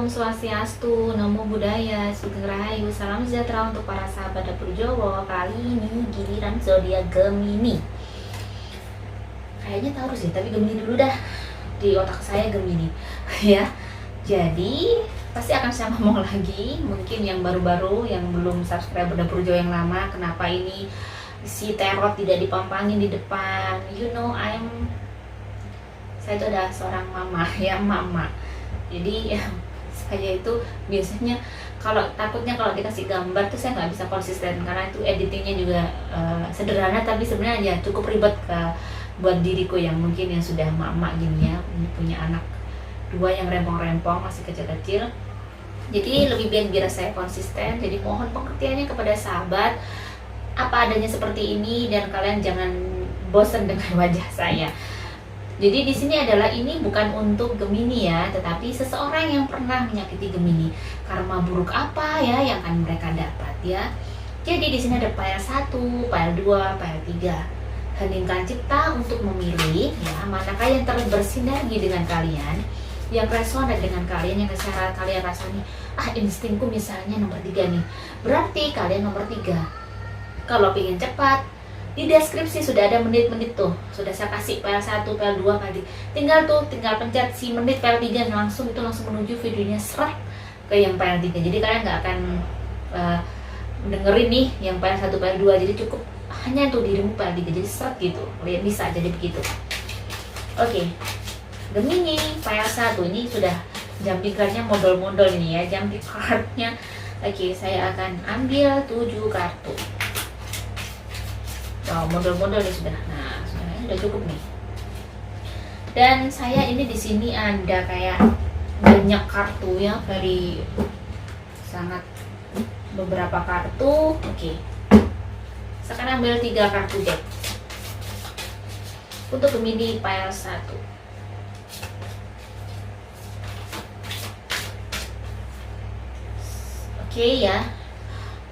Om Swastiastu, Namo Buddhaya, Sugeng Rahayu, salam sejahtera untuk para sahabat dapur Jowo. Kali ini giliran zodiak Gemini. Kayaknya Taurus ya, tapi Gemini dulu dah. Di otak saya Gemini, ya. Jadi pasti akan saya ngomong lagi. Mungkin yang baru-baru, yang belum subscriber dapur Jowo yang lama, kenapa ini si tarot tidak dipampangin di depan? Saya itu adalah seorang mama, ya mama. Jadi ya, saya itu biasanya takutnya kalau dikasih gambar tuh saya nggak bisa konsisten karena itu editingnya juga sederhana, tapi sebenarnya ya cukup ribet buat diriku yang mungkin yang sudah mama gini ya, punya anak 2 yang rempong-rempong masih kecil-kecil. Jadi lebih baik biar saya konsisten. Jadi mohon pengertiannya kepada sahabat apa adanya seperti ini, dan kalian jangan bosan dengan wajah saya. Jadi di sini adalah ini bukan untuk Gemini ya, tetapi seseorang yang pernah menyakiti Gemini. Karma buruk apa ya yang akan mereka dapat ya. Jadi di sini ada pile 1, pile 2, pile 3. Heningkan cipta untuk memilih ya, manakah yang terus bersinergi dengan kalian, yang resonan dengan kalian, yang secara kalian rasanya instingku misalnya nomor 3 nih. Berarti kalian nomor 3. Kalau pengen cepat, di deskripsi sudah ada menit-menit tuh, sudah saya kasih PL 1, PL 2 kali. Tinggal pencet si menit PL 3 langsung menuju videonya seret ke yang PL 3. Jadi kalian nggak akan dengerin nih yang PL 1, PL 2. Jadi cukup hanya untuk dirimu PL 3. Jadi seret gitu. Kalian bisa jadi begitu. Oke. Gemini PL 1 ini sudah jumping cardnya model-model ini ya, jumping cardnya. Oke, saya akan ambil 7 kartu. Model-model nih sudah. Nah, sudah cukup nih. Dan saya ini di sini ada kayak banyak kartu ya, dari sangat beberapa kartu. Oke. Saya akan ambil 3 kartu deck. Untuk Gemini pile 1. Oke ya.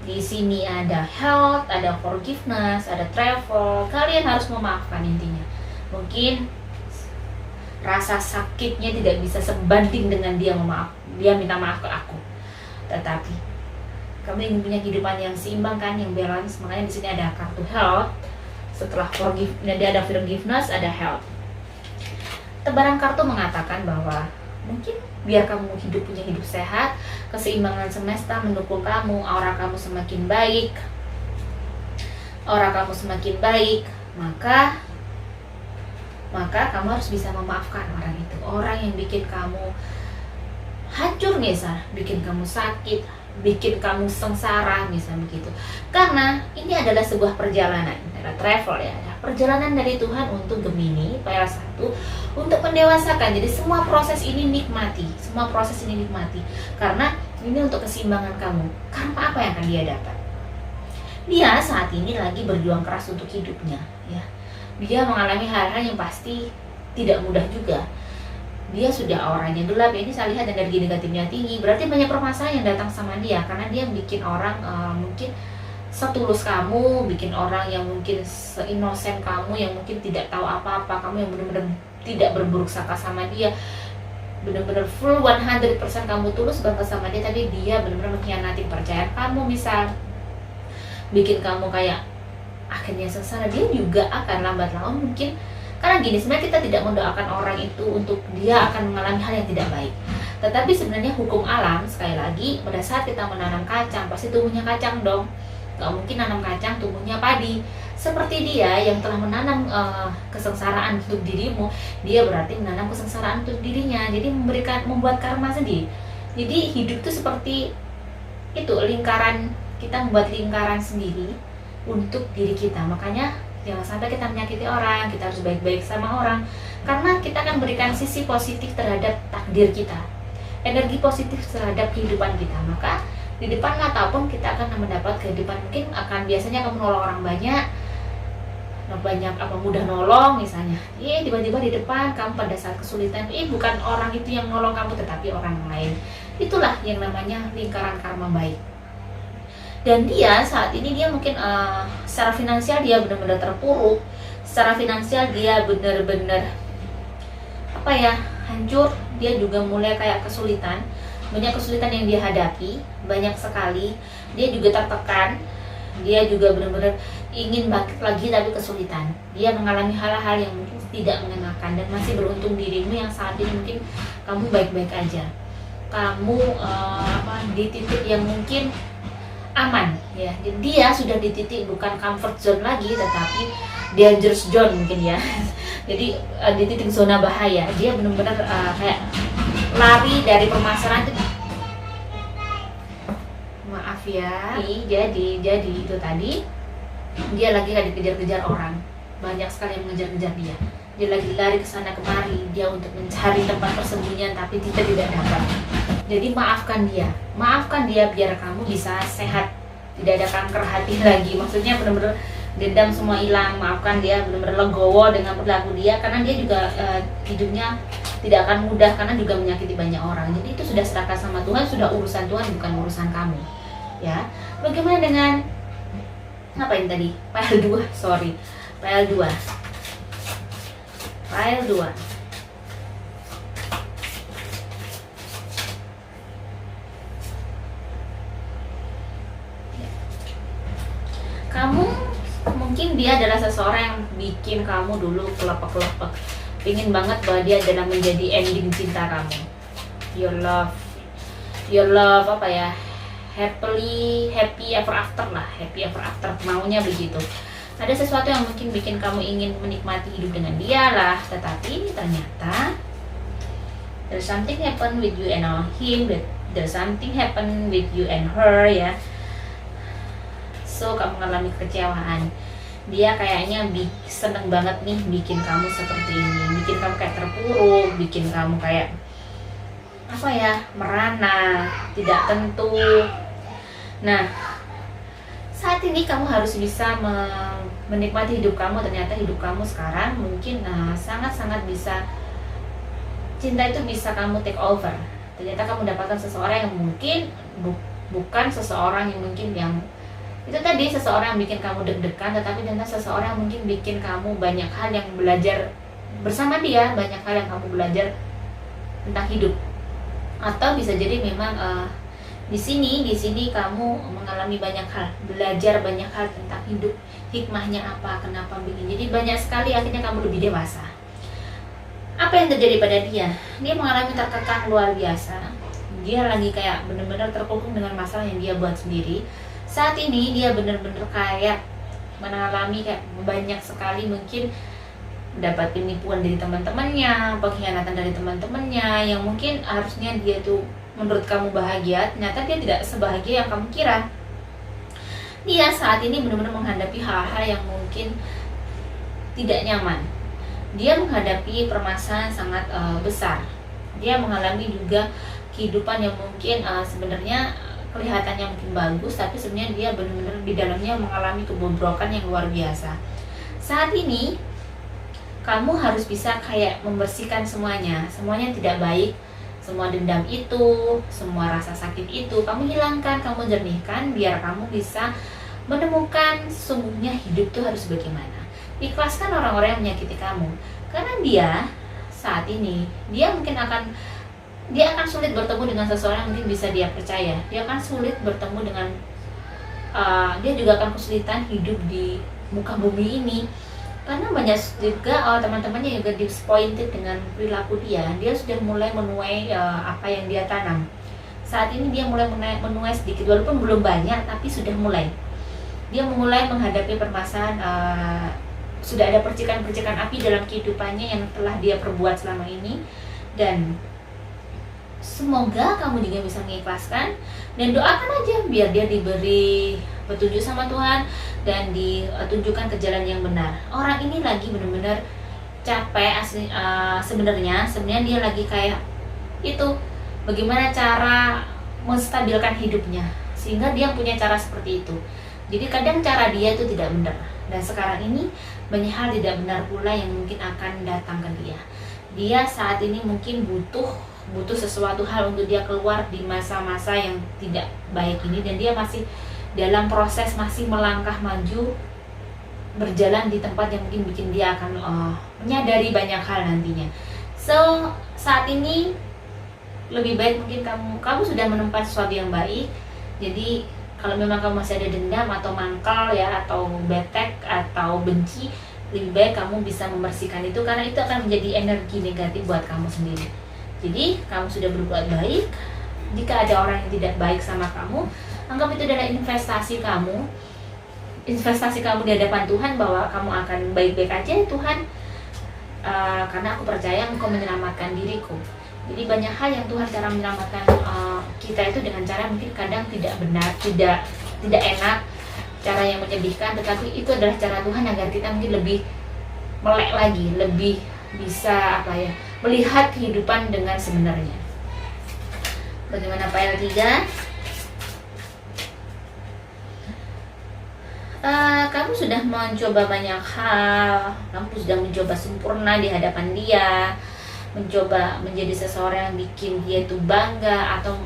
Di sini ada health, ada forgiveness, ada travel. Kalian harus memaafkan intinya. Mungkin rasa sakitnya tidak bisa sebanding dengan dia minta maaf ke aku. Tetapi kamu ingin punya kehidupan yang seimbang kan, yang balance. Makanya di sini ada kartu health. Setelah ada forgiveness, ada health. Tebaran kartu mengatakan bahwa mungkin biar kamu punya hidup sehat, keseimbangan semesta mendukung kamu, aura kamu semakin baik, maka kamu harus bisa memaafkan orang itu, orang yang bikin kamu hancur misal, bikin kamu sakit, bikin kamu sengsara misal begitu. Karena ini adalah sebuah perjalanan, adalah travel ya, perjalanan dari Tuhan untuk Gemini pile 1 untuk mendewasakan. Jadi semua proses ini nikmati, karena ini untuk keseimbangan kamu. Karena apa yang akan dia dapat? Dia saat ini lagi berjuang keras untuk hidupnya ya. Dia mengalami hal-hal yang pasti tidak mudah juga. Dia sudah auranya gelap ya, ini saya lihat energi negatifnya tinggi. Berarti banyak permasalahan yang datang sama dia, karena dia bikin orang mungkin setulus kamu, bikin orang yang mungkin seinosen kamu, yang mungkin tidak tahu apa-apa, kamu yang benar-benar tidak berburuk sangka sama dia, benar-benar full 100% kamu tulus banget sama dia, tapi dia benar-benar mengkhianati kepercayaan kamu misal, bikin kamu kayak akhirnya sengsara. Dia juga akan lambat laun mungkin, karena gini, sebenarnya kita tidak mendoakan orang itu untuk dia akan mengalami hal yang tidak baik, tetapi sebenarnya hukum alam, sekali lagi, pada saat kita menanam kacang pasti tumbuhnya kacang dong. Gak mungkin nanam kacang tumbuhnya padi. Seperti dia yang telah menanam kesengsaraan untuk dirimu, dia berarti menanam kesengsaraan untuk dirinya. Jadi membuat karma sendiri. Jadi hidup itu seperti itu, lingkaran. Kita membuat lingkaran sendiri untuk diri kita. Makanya jangan sampai kita menyakiti orang. Kita harus baik-baik sama orang, karena kita akan berikan sisi positif terhadap takdir kita, energi positif terhadap kehidupan kita. Maka di depan ataupun kita akan mendapat kehidupan, mungkin akan biasanya kamu nolong orang banyak mudah nolong misalnya, tiba-tiba di depan kamu pada saat kesulitan, bukan orang itu yang nolong kamu tetapi orang lain. Itulah yang namanya lingkaran karma baik. Dan dia saat ini dia mungkin secara finansial dia benar-benar terpuruk, secara finansial dia benar-benar hancur. Dia juga mulai kayak kesulitan. banyak kesulitan yang dia hadapi, banyak sekali. Dia juga tertekan, dia juga benar-benar ingin bangkit lagi tapi kesulitan. Dia mengalami hal-hal yang mungkin tidak mengenakan, dan masih beruntung dirimu yang saat ini mungkin kamu baik-baik aja. Kamu di titik yang mungkin aman ya. Jadi dia sudah di titik bukan comfort zone lagi, tetapi dangerous zone mungkin ya. Jadi di titik zona bahaya. Dia benar-benar kayak lari dari permasalahan itu. Maaf ya. Jadi itu tadi dia lagi dikejar-kejar orang. Banyak sekali yang mengejar-kejar dia. Dia lagi lari ke sana kemari, dia untuk mencari tempat persembunyian, tapi kita tidak dapat. Jadi maafkan dia biar kamu bisa sehat, tidak ada kanker hati lagi. Maksudnya benar-benar dendam semua hilang, maafkan dia, benar-benar legowo dengan perilaku dia, karena dia juga hidupnya tidak akan mudah karena juga menyakiti banyak orang. Jadi itu sudah serahkan sama Tuhan, sudah urusan Tuhan, bukan urusan kamu. Ya, bagaimana dengan apa ini tadi? File 2. Kamu mungkin dia adalah seseorang yang bikin kamu dulu kelepek-kelepek, ingin banget bahwa dia adalah menjadi ending cinta kamu, your love happy ever after, maunya begitu. Ada sesuatu yang mungkin bikin kamu ingin menikmati hidup dengan dia lah, tetapi ternyata there's something happen with you and him, there's something happen with you and her ya. So kamu mengalami kekecewaan. Dia kayaknya seneng banget nih bikin kamu seperti ini, bikin kamu kayak terpuruk, bikin kamu kayak merana, tidak tentu. Nah, saat ini kamu harus bisa menikmati hidup kamu. Ternyata hidup kamu sekarang mungkin sangat-sangat bisa, cinta itu bisa kamu take over. Ternyata kamu dapatkan seseorang yang mungkin bukan seseorang yang mungkin yang itu tadi, seseorang yang bikin kamu deg-degan, tetapi ternyata seseorang yang mungkin bikin kamu banyak hal yang belajar bersama dia, banyak hal yang kamu belajar tentang hidup. Atau bisa jadi memang di sini kamu mengalami banyak hal, belajar banyak hal tentang hidup, hikmahnya apa, kenapa begini. Jadi banyak sekali akhirnya kamu lebih dewasa. Apa yang terjadi pada dia? Dia mengalami terkekang luar biasa. Dia lagi kayak benar-benar terkungkung dengan masalah yang dia buat sendiri. Saat ini dia benar-benar kayak mengalami kayak banyak sekali mungkin dapat penipuan dari teman-temannya, pengkhianatan dari teman-temannya, yang mungkin harusnya dia tuh menurut kamu bahagia, ternyata dia tidak sebahagia yang kamu kira. Dia saat ini benar-benar menghadapi hal-hal yang mungkin tidak nyaman. Dia menghadapi permasalahan sangat besar. Dia mengalami juga kehidupan yang mungkin sebenarnya kelihatannya mungkin bagus, tapi sebenarnya dia benar-benar di dalamnya mengalami kebobrokan yang luar biasa. Saat ini kamu harus bisa kayak membersihkan semuanya tidak baik, semua dendam itu, semua rasa sakit itu kamu hilangkan, kamu jernihkan, biar kamu bisa menemukan sesungguhnya hidup itu harus bagaimana. Ikhlaskan orang-orang yang menyakiti kamu, karena dia saat ini dia akan sulit bertemu dengan seseorang yang mungkin bisa dia percaya. Dia akan sulit bertemu dengan dia juga akan kesulitan hidup di muka bumi ini, karena banyak juga teman-temannya juga disappointed dengan perilaku dia. Dia sudah mulai menuai apa yang dia tanam. Saat ini dia mulai menuai sedikit, walaupun belum banyak, tapi sudah mulai. Dia mulai menghadapi permasalahan, sudah ada percikan-percikan api dalam kehidupannya yang telah dia perbuat selama ini. Dan semoga kamu juga bisa mengikhlaskan dan doakan aja biar dia diberi petunjuk sama Tuhan dan ditunjukkan ke jalan yang benar. Orang ini lagi benar-benar capek asli, sebenarnya dia lagi kayak itu, bagaimana cara menstabilkan hidupnya, sehingga dia punya cara seperti itu. Jadi kadang cara dia itu tidak benar, dan sekarang ini banyak hal tidak benar pula yang mungkin akan datang ke dia. Dia saat ini mungkin butuh sesuatu hal untuk dia keluar di masa-masa yang tidak baik ini, dan dia masih dalam proses, masih melangkah maju, berjalan di tempat yang mungkin bikin dia akan menyadari banyak hal nantinya. So saat ini lebih baik mungkin kamu sudah menempat sesuatu yang baik. Jadi kalau memang kamu masih ada dendam atau mangkal ya, atau betek atau benci, lebih baik kamu bisa membersihkan itu, karena itu akan menjadi energi negatif buat kamu sendiri. Jadi kamu sudah berbuat baik. Jika ada orang yang tidak baik sama kamu, anggap itu adalah investasi kamu di hadapan Tuhan, bahwa kamu akan baik-baik aja Tuhan, karena aku percaya Engkau menyelamatkan diriku. Jadi banyak hal yang Tuhan cara menyelamatkan kita itu dengan cara mungkin kadang tidak benar, tidak enak, cara yang menyedihkan, tetapi itu adalah cara Tuhan agar kita mungkin lebih melek lagi, lebih bisa melihat kehidupan dengan sebenarnya. Bagaimana file 3? Kamu sudah mencoba banyak hal, kamu sudah mencoba sempurna di hadapan dia, mencoba menjadi seseorang yang bikin dia itu bangga, atau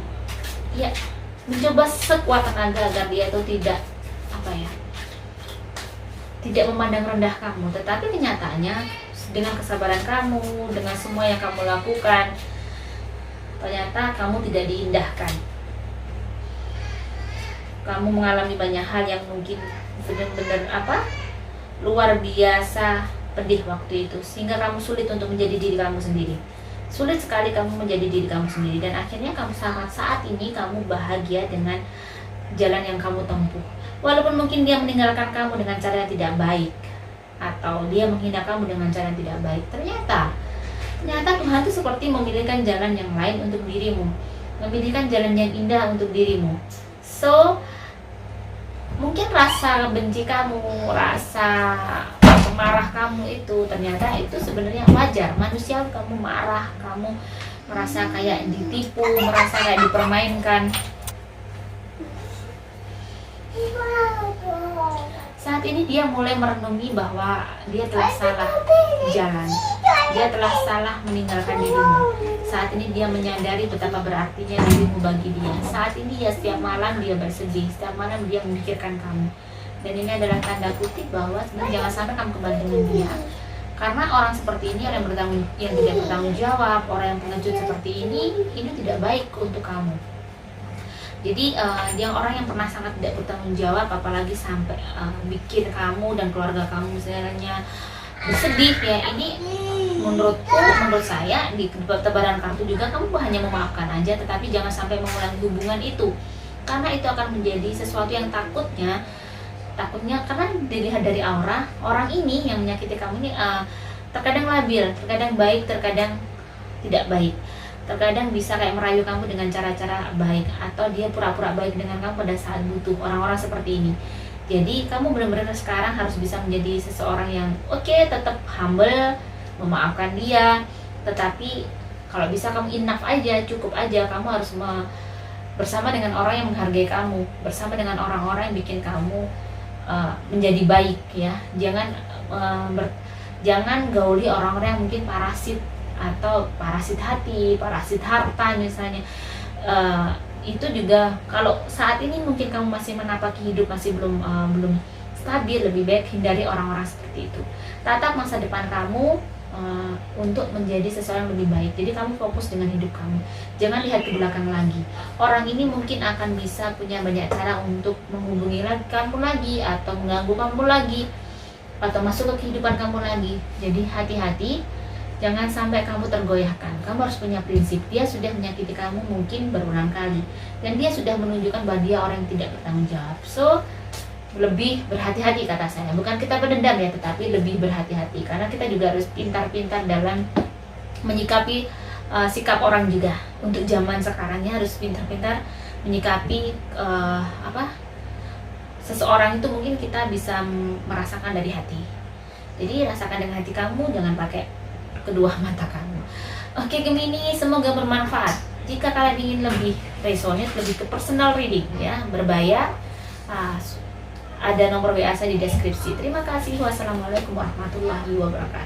ya mencoba sekuat tenaga agar dia itu tidak memandang rendah kamu. Tetapi kenyataannya dengan kesabaran kamu, dengan semua yang kamu lakukan, ternyata kamu tidak diindahkan. Kamu mengalami banyak hal yang mungkin benar-benar luar biasa pedih waktu itu, sehingga kamu sulit untuk menjadi diri kamu sendiri. Sulit sekali kamu menjadi diri kamu sendiri, dan akhirnya kamu saat ini kamu bahagia dengan jalan yang kamu tempuh. Walaupun mungkin dia meninggalkan kamu dengan cara yang tidak baik, atau dia menghina kamu dengan cara yang tidak baik, ternyata Tuhan itu seperti memilihkan jalan yang lain untuk dirimu, memilihkan jalan yang indah untuk dirimu. So mungkin rasa benci kamu, rasa marah kamu itu ternyata itu sebenarnya wajar, manusia. Kamu marah, kamu merasa kayak ditipu, merasa kayak dipermainkan. Saat ini dia mulai merenungi bahwa dia telah salah jalan, dia telah salah meninggalkan dirimu. Saat ini dia menyadari betapa berartinya dirimu bagi dia. Saat ini ya setiap malam dia bersedih, setiap malam dia memikirkan kamu. Dan ini adalah tanda kutip bahwa sebenarnya jangan sampai kamu kembali dengan dia. Karena orang seperti ini, orang yang tidak bertanggung jawab, orang yang pengecut seperti ini tidak baik untuk kamu. Jadi dia orang yang pernah sangat tidak bertanggung jawab, apalagi sampai bikin kamu dan keluarga kamu misalnya bersedih ya. Ini menurut saya di tebaran kartu juga, kamu hanya memaafkan aja, tetapi jangan sampai mengulangi hubungan itu, karena itu akan menjadi sesuatu yang takutnya karena dilihat dari aura orang ini yang menyakiti kamu ini terkadang labil, terkadang baik, terkadang tidak baik. Terkadang bisa kayak merayu kamu dengan cara-cara baik, atau dia pura-pura baik dengan kamu pada saat butuh. Orang-orang seperti ini. Jadi kamu benar-benar sekarang harus bisa menjadi seseorang yang tetap humble, memaafkan dia, tetapi kalau bisa kamu enough aja, cukup aja. Kamu harus bersama dengan orang yang menghargai kamu, bersama dengan orang-orang yang bikin kamu menjadi baik ya. Jangan gauli orang-orang yang mungkin parasit, atau parasit hati, parasit harta misalnya. Itu juga kalau saat ini mungkin kamu masih menapaki hidup, masih belum stabil, lebih baik hindari orang-orang seperti itu. Tatap masa depan kamu untuk menjadi seseorang yang lebih baik. Jadi kamu fokus dengan hidup kamu, jangan lihat ke belakang lagi. Orang ini mungkin akan bisa punya banyak cara untuk menghubungi kamu lagi, atau mengganggu kamu lagi, atau masuk ke kehidupan kamu lagi. Jadi hati-hati, jangan sampai kamu tergoyahkan. Kamu harus punya prinsip. Dia sudah menyakiti kamu mungkin berulang kali, dan dia sudah menunjukkan bahwa dia orang yang tidak bertanggung jawab. So lebih berhati-hati kata saya. Bukan kita berdendam ya, tetapi lebih berhati-hati, karena kita juga harus pintar-pintar dalam menyikapi sikap orang juga. Untuk zaman sekarangnya harus pintar-pintar menyikapi seseorang itu mungkin kita bisa merasakan dari hati. Jadi rasakan dengan hati kamu, jangan pakai kedua mata kamu. Oke Gemini, semoga bermanfaat. Jika kalian ingin lebih resonate, lebih ke personal reading ya, berbayar, ada nomor WA saya di deskripsi. Terima kasih. Wassalamualaikum warahmatullahi wabarakatuh.